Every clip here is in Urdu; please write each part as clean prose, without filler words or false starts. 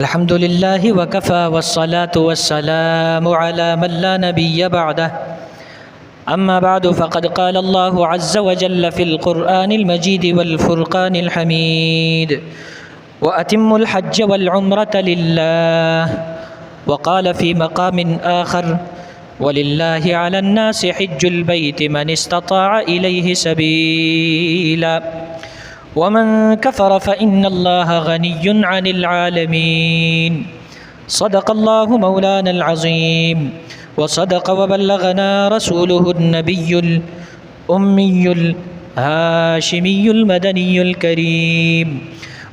الحمد لله وكفى والصلاة والسلام على من لا نبي بعده. أما بعد فقد قال الله عز وجل في القرآن المجيد والفرقان الحميد: وأتموا الحج والعمرة لله. وقال في مقام آخر: ولله على الناس حج البيت من استطاع إليه سبيلا ومن كفر فإن الله غني عن العالمين. صدق الله مولانا العظيم وصدق وبلغنا رسوله النبي الأمي الهاشمي المدني الكريم،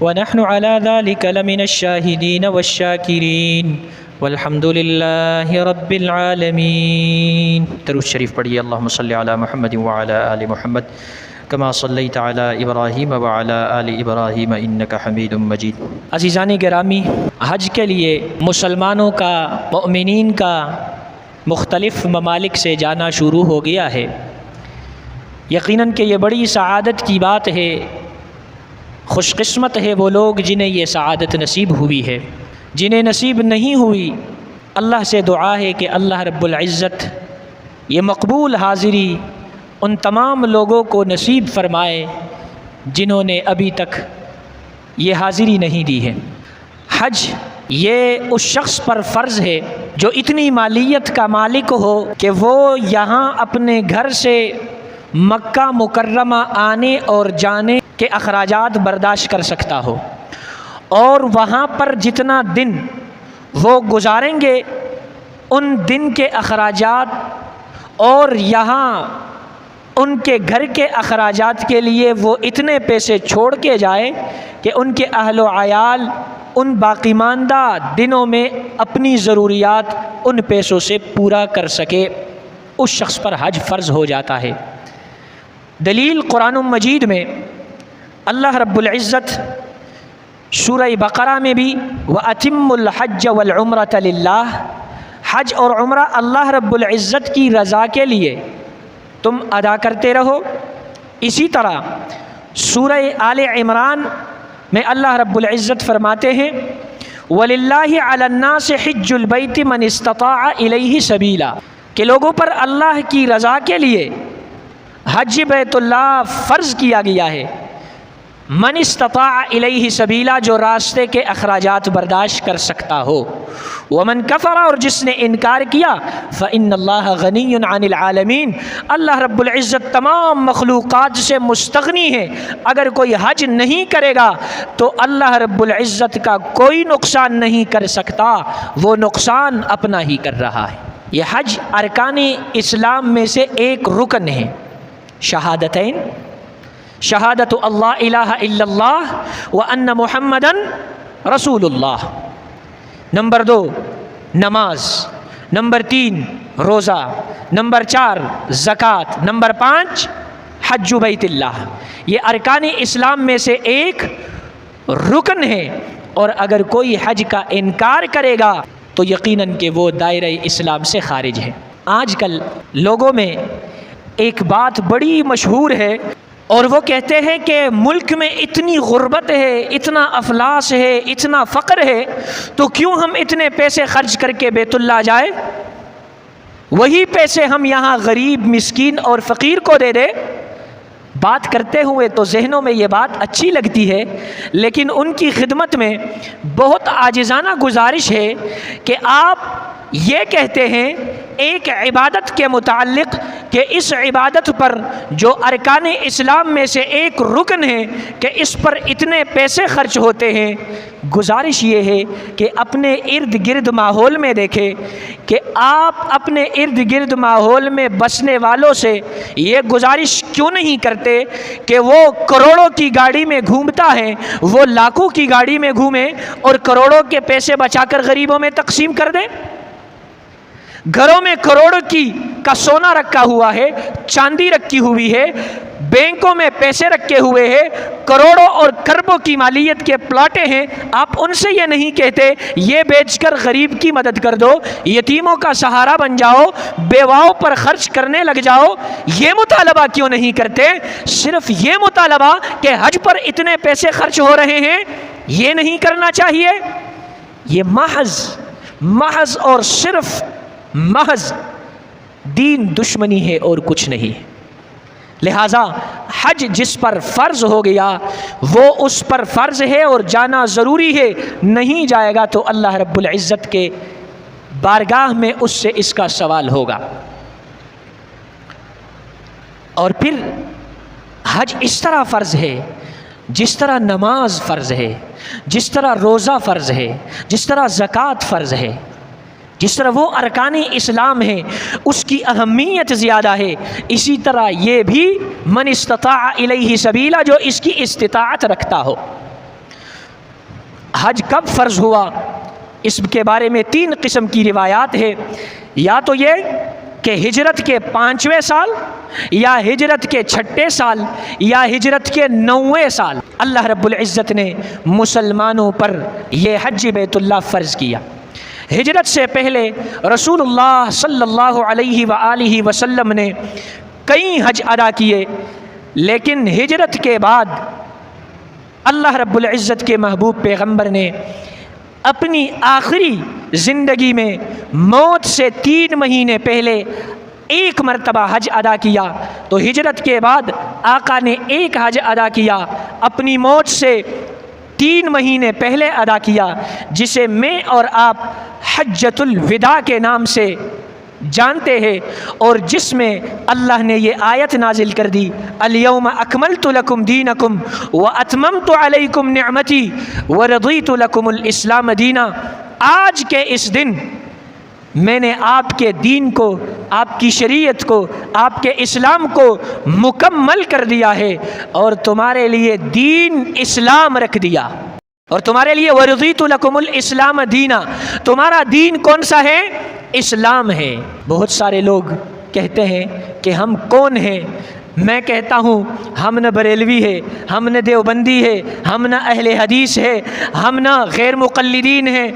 ونحن على ذلك لمن الشاهدين والشاكرين، والحمد لله رب العالمین. درود شریف پڑھیے. اللہم صلی علی محمد وعلی آل محمد کما صلیت علی ابراہیم وعلی آل ابراہیم انک حمید مجید. عزیزان گرامی، حج کے لیے مسلمانوں کا، مؤمنین کا مختلف ممالک سے جانا شروع ہو گیا ہے. یقیناً کہ یہ بڑی سعادت کی بات ہے. خوش قسمت ہے وہ لوگ جنہیں یہ سعادت نصیب ہوئی ہے. جنہیں نصیب نہیں ہوئی، اللہ سے دعا ہے کہ اللہ رب العزت یہ مقبول حاضری ان تمام لوگوں کو نصیب فرمائے جنہوں نے ابھی تک یہ حاضری نہیں دی ہے. حج یہ اس شخص پر فرض ہے جو اتنی مالیت کا مالک ہو کہ وہ یہاں اپنے گھر سے مکہ مکرمہ آنے اور جانے کے اخراجات برداشت کر سکتا ہو، اور وہاں پر جتنا دن وہ گزاریں گے ان دن کے اخراجات اور یہاں ان کے گھر کے اخراجات کے لیے وہ اتنے پیسے چھوڑ کے جائیں کہ ان کے اہل و عیال ان باقی ماندہ دنوں میں اپنی ضروریات ان پیسوں سے پورا کر سکے. اس شخص پر حج فرض ہو جاتا ہے. دلیل قرآن مجید میں اللہ رب العزت سورہ بقرہ میں بھی وَأَتِمُّ الْحَجَّ وَالْعُمْرَةَ لِلَّهِ، حج اور عمرہ اللہ رب العزت کی رضا کے لیے تم ادا کرتے رہو. اسی طرح سورہ آل عمران میں اللہ رب العزت فرماتے ہیں وَلِلَّهِ عَلَى النَّاسِ حِجُّ الْبَيْتِ مَنِ اسْتَطَاعَ إِلَيْهِ سَبِيلًا، کہ لوگوں پر اللہ کی رضا کے لیے حج بیت اللہ فرض کیا گیا ہے. من استطاع الیہ سبیلا، جو راستے کے اخراجات برداشت کر سکتا ہو. ومن کفر، اور جس نے انکار کیا، فإن اللہ غنی عن العالمین، اللہ رب العزت تمام مخلوقات سے مستغنی ہے. اگر کوئی حج نہیں کرے گا تو اللہ رب العزت کا کوئی نقصان نہیں کر سکتا، وہ نقصان اپنا ہی کر رہا ہے. یہ حج ارکان اسلام میں سے ایک رکن ہے. شہادتین، شہادت اللہ الہ الا اللہ وان محمدن رسول اللہ. نمبر 2 نماز، نمبر 3 روزہ، نمبر 4 زکوٰۃ، نمبر 5 حج بیت اللہ. یہ ارکان اسلام میں سے ایک رکن ہے، اور اگر کوئی حج کا انکار کرے گا تو یقیناً کہ وہ دائرہ اسلام سے خارج ہے. آج کل لوگوں میں ایک بات بڑی مشہور ہے، اور وہ کہتے ہیں کہ ملک میں اتنی غربت ہے، اتنا افلاس ہے، اتنا فقر ہے، تو کیوں ہم اتنے پیسے خرچ کر کے بیت اللہ جائیں، وہی پیسے ہم یہاں غریب مسکین اور فقیر کو دے دیں. بات کرتے ہوئے تو ذہنوں میں یہ بات اچھی لگتی ہے، لیکن ان کی خدمت میں بہت عاجزانہ گزارش ہے کہ آپ یہ کہتے ہیں ایک عبادت کے متعلق کہ اس عبادت پر جو ارکان اسلام میں سے ایک رکن ہے کہ اس پر اتنے پیسے خرچ ہوتے ہیں. گزارش یہ ہے کہ اپنے ارد گرد ماحول میں دیکھیں کہ آپ اپنے ارد گرد ماحول میں بسنے والوں سے یہ گزارش کیوں نہیں کرتے کہ وہ کروڑوں کی گاڑی میں گھومتا ہے، وہ لاکھوں کی گاڑی میں گھومے اور کروڑوں کے پیسے بچا کر غریبوں میں تقسیم کر دیں. گھروں میں کروڑوں کا سونا رکھا ہوا ہے، چاندی رکھی ہوئی ہے، بینکوں میں پیسے رکھے ہوئے ہیں، کروڑوں اور کروڑوں کی مالیت کے پلاٹیں ہیں. آپ ان سے یہ نہیں کہتے یہ بیچ کر غریب کی مدد کر دو، یتیموں کا سہارا بن جاؤ، بیواؤں پر خرچ کرنے لگ جاؤ. یہ مطالبہ کیوں نہیں کرتے؟ صرف یہ مطالبہ کہ حج پر اتنے پیسے خرچ ہو رہے ہیں، یہ نہیں کرنا چاہیے. یہ محض اور صرف محض دین دشمنی ہے اور کچھ نہیں۔ لہذا حج جس پر فرض ہو گیا وہ اس پر فرض ہے اور جانا ضروری ہے، نہیں جائے گا تو اللہ رب العزت کے بارگاہ میں اس سے اس کا سوال ہوگا۔ اور پھر حج اس طرح فرض ہے جس طرح نماز فرض ہے، جس طرح روزہ فرض ہے، جس طرح زکوٰۃ فرض ہے، جس طرح وہ ارکان اسلام ہے اس کی اہمیت زیادہ ہے، اسی طرح یہ بھی من استطاع الیہ سبیلا، جو اس کی استطاعت رکھتا ہو۔ حج کب فرض ہوا اس کے بارے میں 3 قسم کی روایات ہے، یا تو یہ کہ ہجرت کے 5ویں سال، یا ہجرت کے 6 سال، یا ہجرت کے 9ویں سال اللہ رب العزت نے مسلمانوں پر یہ حج بیت اللہ فرض کیا۔ ہجرت سے پہلے رسول اللہ صلی اللہ علیہ وآلہ وسلم نے کئی حج ادا کیے، لیکن ہجرت کے بعد اللہ رب العزت کے محبوب پیغمبر نے اپنی آخری زندگی میں موت سے 3 مہینے پہلے ایک مرتبہ حج ادا کیا۔ تو ہجرت کے بعد آقا نے ایک حج ادا کیا، اپنی موت سے 3 مہینے پہلے ادا کیا، جسے میں اور آپ حجۃ الوداع کے نام سے جانتے ہیں، اور جس میں اللہ نے یہ آیت نازل کر دی، الیوم اکملت لکم دینکم واتممت علیکم نعمتی ورضیت لکم الاسلام دینا۔ آج کے اس دن میں نے آپ کے دین کو، آپ کی شریعت کو، آپ کے اسلام کو مکمل کر دیا ہے اور تمہارے لیے دین اسلام رکھ دیا، اور تمہارے لیے ورضیت لکم الاسلام دینا، تمہارا دین کون سا ہے؟ اسلام ہے۔ بہت سارے لوگ کہتے ہیں کہ ہم کون ہیں؟ میں کہتا ہوں ہم نہ بریلوی ہے، ہم نہ دیوبندی ہے، ہم نہ اہل حدیث ہے، ہم نہ غیر مقلدین ہیں،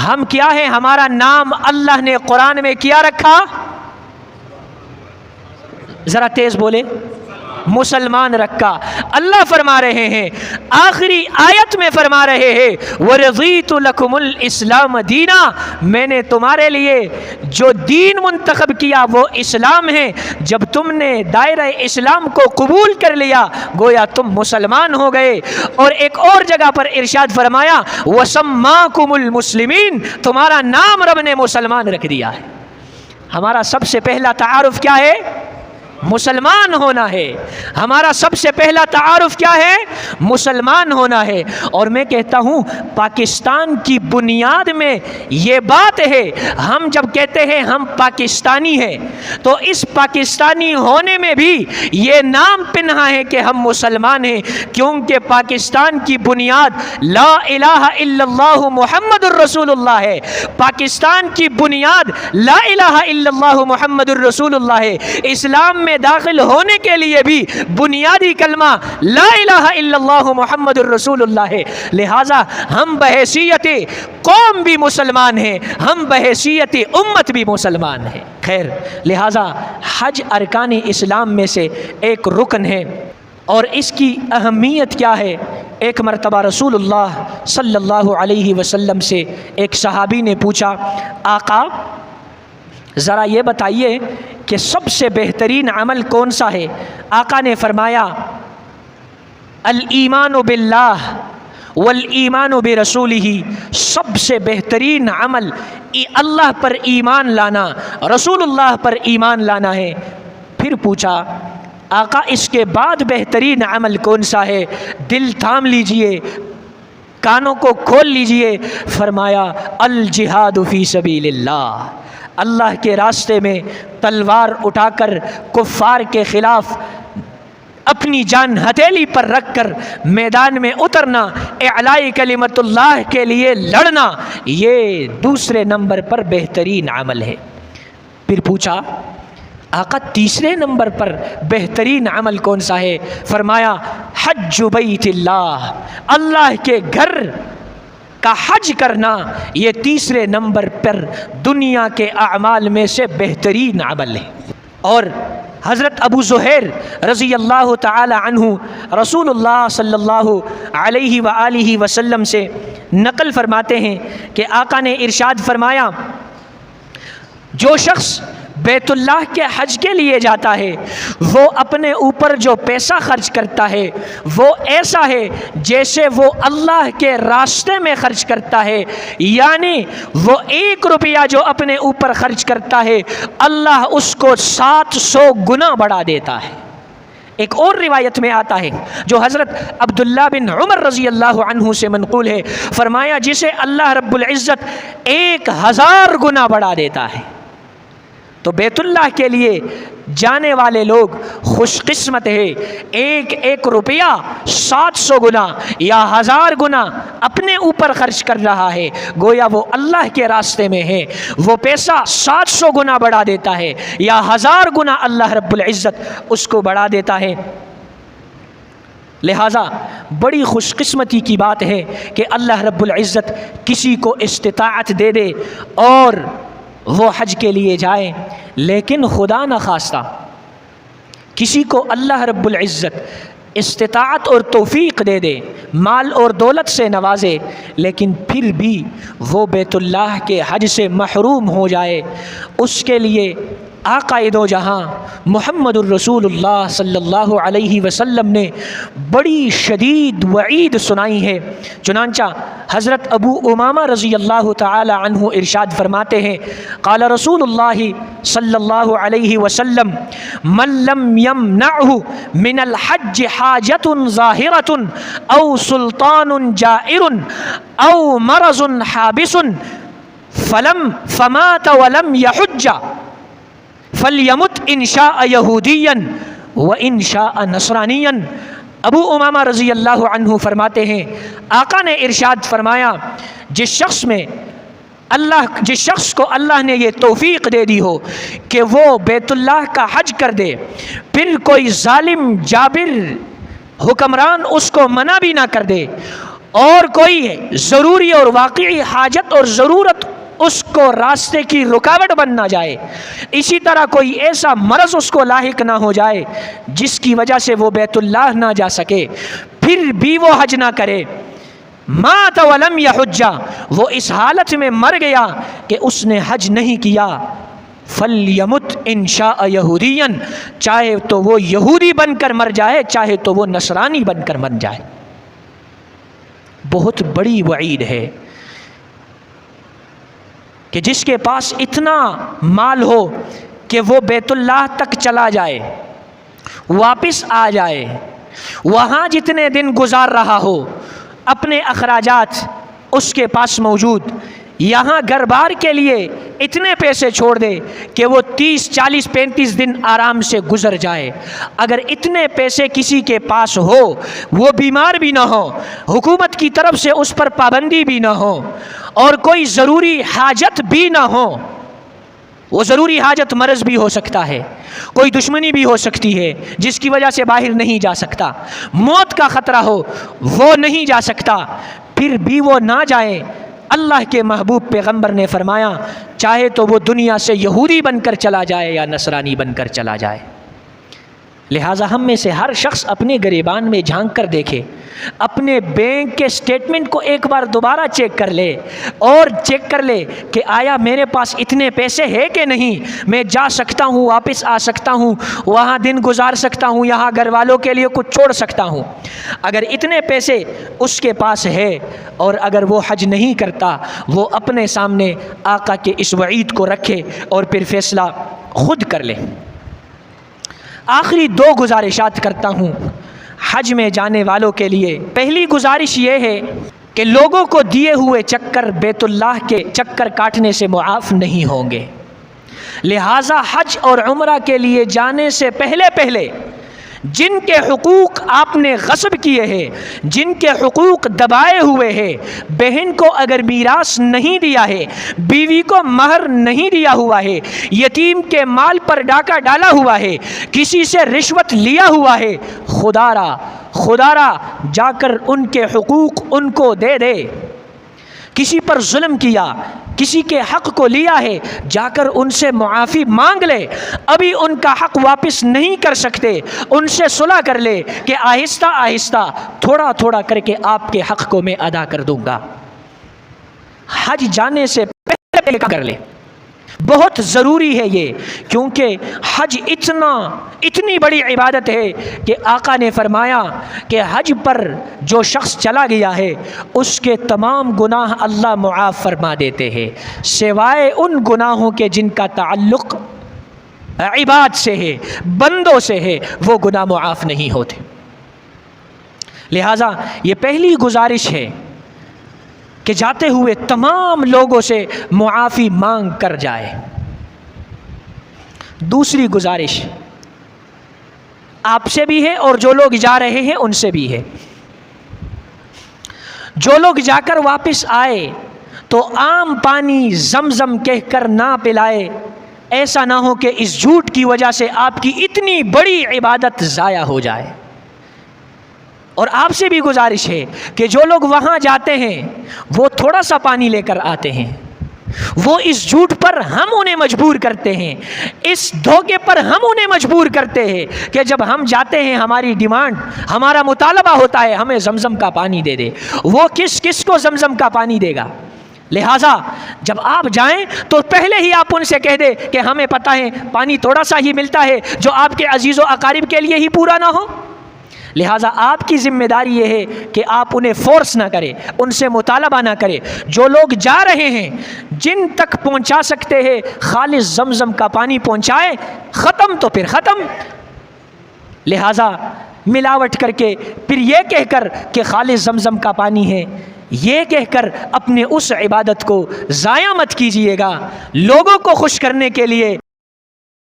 ہم کیا ہے؟ ہمارا نام اللہ نے قرآن میں کیا رکھا؟ ذرا تیز بولے، مسلمان رکھا۔ اللہ فرما رہے ہیں، آخری آیت میں فرما رہے ہیں وَرَضِيتُ لَكُمُ الْإِسْلَامَ دِينًا، میں نے تمہارے لیے جو دین منتخب کیا وہ اسلام ہے۔ جب تم نے دائرہ اسلام کو قبول کر لیا گویا تم مسلمان ہو گئے۔ اور ایک اور جگہ پر ارشاد فرمایا وَسَمَّاكُمُ الْمُسْلِمِينَ، تمہارا نام رب نے مسلمان رکھ دیا ہے۔ ہمارا سب سے پہلا تعارف کیا ہے؟ مسلمان ہونا ہے۔ ہمارا سب سے پہلا تعارف کیا ہے؟ مسلمان ہونا ہے۔ اور میں کہتا ہوں پاکستان کی بنیاد میں یہ بات ہے، ہم جب کہتے ہیں ہم پاکستانی ہیں تو اس پاکستانی ہونے میں بھی یہ نام پنہا ہے کہ ہم مسلمان ہیں، کیونکہ پاکستان کی بنیاد لا الہ الا اللہ محمد الرسول اللہ ہے۔ پاکستان کی بنیاد لا الہ الا اللہ محمد الرسول اللہ ہے۔ اسلام میں داخل ہونے کے لیے بھی بنیادی کلمہ لا الہ الا اللہ محمد الرسول اللہ ہے۔ لہٰذا ہم بحیثیت قوم بھی مسلمان ہیں، ہم بحیثیت امت بھی مسلمان ہیں۔ خیر، لہٰذا حج ارکان اسلام میں سے ایک رکن ہے، اور اس کی اہمیت کیا ہے؟ ایک مرتبہ رسول اللہ صلی اللہ علیہ وسلم سے ایک صحابی نے پوچھا، آقا ذرا یہ بتائیے کہ سب سے بہترین عمل کون سا ہے؟ آقا نے فرمایا الایمان باللہ والایمان برسولہ، سب سے بہترین عمل اللہ پر ایمان لانا، رسول اللہ پر ایمان لانا ہے۔ پھر پوچھا آقا اس کے بعد بہترین عمل کون سا ہے؟ دل تھام لیجئے، کانوں کو کھول لیجئے، فرمایا الجہاد فی سبیل اللہ، اللہ کے راستے میں تلوار اٹھا کر کفار کے خلاف اپنی جان ہتھیلی پر رکھ کر میدان میں اترنا، اعلاء کلمت اللہ کے لیے لڑنا، یہ دوسرے نمبر پر بہترین عمل ہے۔ پھر پوچھا آقا تیسرے نمبر پر بہترین عمل کون سا ہے؟ فرمایا حج بیت اللہ، اللہ کے گھر کا حج کرنا، یہ تیسرے نمبر پر دنیا کے اعمال میں سے بہترین عمل ہے۔ اور حضرت ابو زہیر رضی اللہ تعالی عنہ رسول اللہ صلی اللہ علیہ وآلہ وسلم سے نقل فرماتے ہیں کہ آقا نے ارشاد فرمایا، جو شخص بیت اللہ کے حج کے لیے جاتا ہے وہ اپنے اوپر جو پیسہ خرچ کرتا ہے وہ ایسا ہے جیسے وہ اللہ کے راستے میں خرچ کرتا ہے، یعنی وہ 1 روپیہ جو اپنے اوپر خرچ کرتا ہے اللہ اس کو 700 گنا بڑھا دیتا ہے۔ ایک اور روایت میں آتا ہے جو حضرت عبداللہ بن عمر رضی اللہ عنہ سے منقول ہے، فرمایا جسے اللہ رب العزت 1000 گنا بڑھا دیتا ہے۔ تو بیت اللہ کے لیے جانے والے لوگ خوش قسمت ہے، 1 روپیہ 700 گنا یا 1000 گنا اپنے اوپر خرچ کر رہا ہے، گویا وہ اللہ کے راستے میں ہے، وہ پیسہ 700 گنا بڑھا دیتا ہے یا 1000 گنا اللہ رب العزت اس کو بڑھا دیتا ہے۔ لہٰذا بڑی خوش قسمتی کی بات ہے کہ اللہ رب العزت کسی کو استطاعت دے دے اور وہ حج کے لیے جائے، لیکن خدا نخواستہ کسی کو اللہ رب العزت استطاعت اور توفیق دے دے، مال اور دولت سے نوازے، لیکن پھر بھی وہ بیت اللہ کے حج سے محروم ہو جائے، اس کے لیے آقا دو جہاں محمد الرسول اللہ صلی اللہ علیہ وسلم نے بڑی شدید وعید سنائی ہے۔ چنانچہ حضرت ابو امامہ رضی اللہ تعالی عنہ ارشاد فرماتے ہیں، قال رسول اللہ صلی اللہ علیہ وسلم، من لم یمنعہ من الحج حاجت ظاہرۃ او سلطان جائر او مرض حابس فمات ولم یحج فلیمت ان شاء یہودیا و ان شاء نصرانیا۔ ابو امامہ رضی اللہ عنہ فرماتے ہیں، آقا نے ارشاد فرمایا، جس شخص کو اللہ نے یہ توفیق دے دی ہو کہ وہ بیت اللہ کا حج کر دے، پھر کوئی ظالم جابر حکمران اس کو منع بھی نہ کر دے، اور کوئی ضروری اور واقعی حاجت اور ضرورت اس کو راستے کی رکاوٹ بن نہ جائے، اسی طرح کوئی ایسا مرض اس کو لاحق نہ ہو جائے جس کی وجہ سے وہ بیت اللہ نہ جا سکے، پھر بھی وہ حج نہ کرے، مات ولم یحج، وہ اس حالت میں مر گیا کہ اس نے حج نہیں کیا، فلیمت ان شاء یہودیا، چاہے تو وہ یہودی بن کر مر جائے، چاہے تو وہ نصرانی بن کر مر جائے۔ بہت بڑی وعید ہے کہ جس کے پاس اتنا مال ہو کہ وہ بیت اللہ تک چلا جائے، واپس آ جائے، وہاں جتنے دن گزار رہا ہو اپنے اخراجات اس کے پاس موجود، یہاں گھر بار کے لیے اتنے پیسے چھوڑ دے کہ وہ 30 40 35 دن آرام سے گزر جائے۔ اگر اتنے پیسے کسی کے پاس ہو، وہ بیمار بھی نہ ہو، حکومت کی طرف سے اس پر پابندی بھی نہ ہو، اور کوئی ضروری حاجت بھی نہ ہو، وہ ضروری حاجت مرض بھی ہو سکتا ہے، کوئی دشمنی بھی ہو سکتی ہے جس کی وجہ سے باہر نہیں جا سکتا، موت کا خطرہ ہو وہ نہیں جا سکتا، پھر بھی وہ نہ جائے، اللہ کے محبوب پیغمبر نے فرمایا چاہے تو وہ دنیا سے یہودی بن کر چلا جائے یا نصرانی بن کر چلا جائے۔ لہٰذا ہم میں سے ہر شخص اپنے گریبان میں جھانک کر دیکھے، اپنے بینک کے سٹیٹمنٹ کو ایک بار دوبارہ چیک کر لے اور چیک کر لے کہ آیا میرے پاس اتنے پیسے ہے کہ نہیں، میں جا سکتا ہوں، واپس آ سکتا ہوں، وہاں دن گزار سکتا ہوں، یہاں گھر والوں کے لیے کچھ چھوڑ سکتا ہوں۔ اگر اتنے پیسے اس کے پاس ہے اور اگر وہ حج نہیں کرتا، وہ اپنے سامنے آقا کے اس وعید کو رکھے اور پھر فیصلہ خود کر لے۔ آخری 2 گزارشات کرتا ہوں حج میں جانے والوں کے لیے۔ پہلی گزارش یہ ہے کہ لوگوں کو دیے ہوئے چکر بیت اللہ کے چکر کاٹنے سے معاف نہیں ہوں گے، لہٰذا حج اور عمرہ کے لیے جانے سے پہلے جن کے حقوق آپ نے غصب کیے ہیں، جن کے حقوق دبائے ہوئے ہیں، بہن کو اگر میراث نہیں دیا ہے، بیوی کو مہر نہیں دیا ہوا ہے، یتیم کے مال پر ڈاکہ ڈالا ہوا ہے، کسی سے رشوت لیا ہوا ہے، خدا را جا کر ان کے حقوق ان کو دے دے۔ کسی پر ظلم کیا، کسی کے حق کو لیا ہے، جا کر ان سے معافی مانگ لے، ابھی ان کا حق واپس نہیں کر سکتے، ان سے صلح کر لے کہ آہستہ آہستہ تھوڑا تھوڑا کر کے آپ کے حق کو میں ادا کر دوں گا۔ حج جانے سے پہلے کر لے، بہت ضروری ہے یہ، کیونکہ حج اتنی بڑی عبادت ہے کہ آقا نے فرمایا کہ حج پر جو شخص چلا گیا ہے اس کے تمام گناہ اللہ معاف فرما دیتے ہیں، سوائے ان گناہوں کے جن کا تعلق عباد سے ہے، بندوں سے ہے، وہ گناہ معاف نہیں ہوتے۔ لہٰذا یہ پہلی گزارش ہے کہ جاتے ہوئے تمام لوگوں سے معافی مانگ کر جائے۔ دوسری گزارش آپ سے بھی ہے اور جو لوگ جا رہے ہیں ان سے بھی ہے، جو لوگ جا کر واپس آئے تو عام پانی زمزم کہہ کر نہ پلائے، ایسا نہ ہو کہ اس جھوٹ کی وجہ سے آپ کی اتنی بڑی عبادت ضائع ہو جائے۔ اور آپ سے بھی گزارش ہے کہ جو لوگ وہاں جاتے ہیں وہ تھوڑا سا پانی لے کر آتے ہیں، وہ اس جھوٹ پر ہم انہیں مجبور کرتے ہیں، اس دھوکے پر ہم انہیں مجبور کرتے ہیں کہ جب ہم جاتے ہیں ہماری ڈیمانڈ، ہمارا مطالبہ ہوتا ہے ہمیں زمزم کا پانی دے دے، وہ کس کو زمزم کا پانی دے گا؟ لہٰذا جب آپ جائیں تو پہلے ہی آپ ان سے کہہ دیں کہ ہمیں پتہ ہے پانی تھوڑا سا ہی ملتا ہے جو آپ کے عزیز و اقارب کے لیے ہی پورا نہ ہو۔ لہٰذا آپ کی ذمہ داری یہ ہے کہ آپ انہیں فورس نہ کریں، ان سے مطالبہ نہ کریں۔ جو لوگ جا رہے ہیں جن تک پہنچا سکتے ہیں خالص زمزم کا پانی پہنچائے، ختم تو پھر ختم۔ لہٰذا ملاوٹ کر کے پھر یہ کہہ کر کہ خالص زمزم کا پانی ہے، یہ کہہ کر اپنے اس عبادت کو ضائع مت کیجیے گا۔ لوگوں کو خوش کرنے کے لیے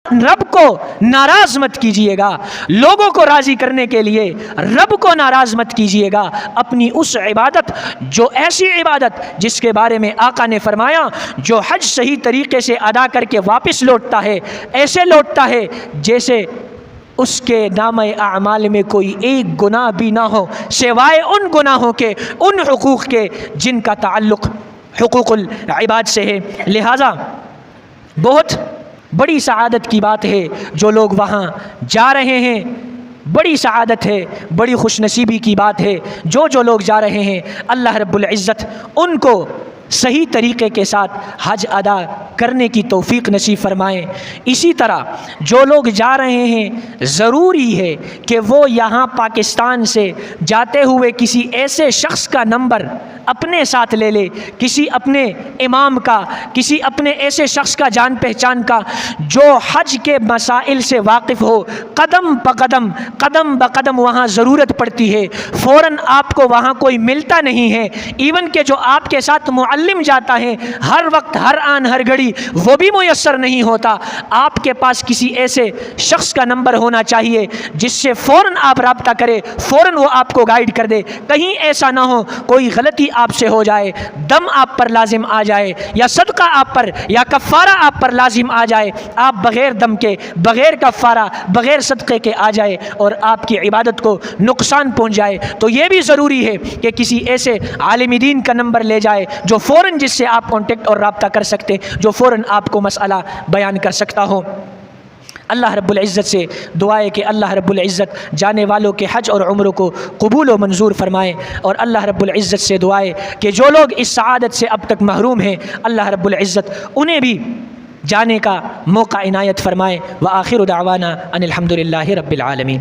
رب کو ناراض مت کیجیے گا، لوگوں کو راضی کرنے کے لیے رب کو ناراض مت کیجیے گا۔ اپنی اس عبادت، جو ایسی عبادت جس کے بارے میں آقا نے فرمایا جو حج صحیح طریقے سے ادا کر کے واپس لوٹتا ہے، ایسے لوٹتا ہے جیسے اس کے نامہ اعمال میں کوئی ایک گناہ بھی نہ ہو، سوائے ان گناہوں کے، ان حقوق کے جن کا تعلق حقوق العباد سے ہے۔ لہٰذا بہت بڑی سعادت کی بات ہے جو لوگ وہاں جا رہے ہیں، بڑی سعادت ہے، بڑی خوش نصیبی کی بات ہے جو لوگ جا رہے ہیں۔ اللہ رب العزت ان کو صحیح طریقے کے ساتھ حج ادا کرنے کی توفیق نصیب فرمائیں۔ اسی طرح جو لوگ جا رہے ہیں ضروری ہے کہ وہ یہاں پاکستان سے جاتے ہوئے کسی ایسے شخص کا نمبر اپنے ساتھ لے لے، کسی اپنے امام کا، کسی اپنے ایسے شخص کا جان پہچان کا جو حج کے مسائل سے واقف ہو۔ قدم بقدم وہاں ضرورت پڑتی ہے، فوراً آپ کو وہاں کوئی ملتا نہیں ہے، ایون کہ جو آپ کے ساتھ معلم جاتا ہے ہر وقت، ہر آن ہر گھڑی وہ بھی میسر نہیں ہوتا۔ آپ کے پاس کسی ایسے شخص کا نمبر ہونا چاہیے جس سے فوراً آپ رابطہ کرے، فوراً وہ آپ کو گائیڈ کر دے۔ کہیں ایسا نہ ہو کوئی غلطی آپ سے ہو جائے، دم آپ پر لازم آ جائے، یا صدقہ آپ پر یا کفارہ آپ پر لازم آ جائے، آپ بغیر دم کے، بغیر کفارہ، بغیر صدقے کے آ جائے اور آپ کی عبادت کو نقصان پہنچ جائے، تو یہ بھی ضروری ہے کہ کسی ایسے عالم دین کا نمبر لے جائے جو فوراً جس سے آپ کانٹیکٹ اور رابطہ کر سکتے، جو فوراً آپ کو مسئلہ بیان کر سکتا ہو۔ اللہ رب العزت سے دعا ہے کہ اللہ رب العزت جانے والوں کے حج اور عمروں کو قبول و منظور فرمائے، اور اللہ رب العزت سے دعا ہے کہ جو لوگ اس سعادت سے اب تک محروم ہیں اللہ رب العزت انہیں بھی جانے کا موقع عنایت فرمائے۔ وآخر دعوانا ان الحمد للہ رب العالمین۔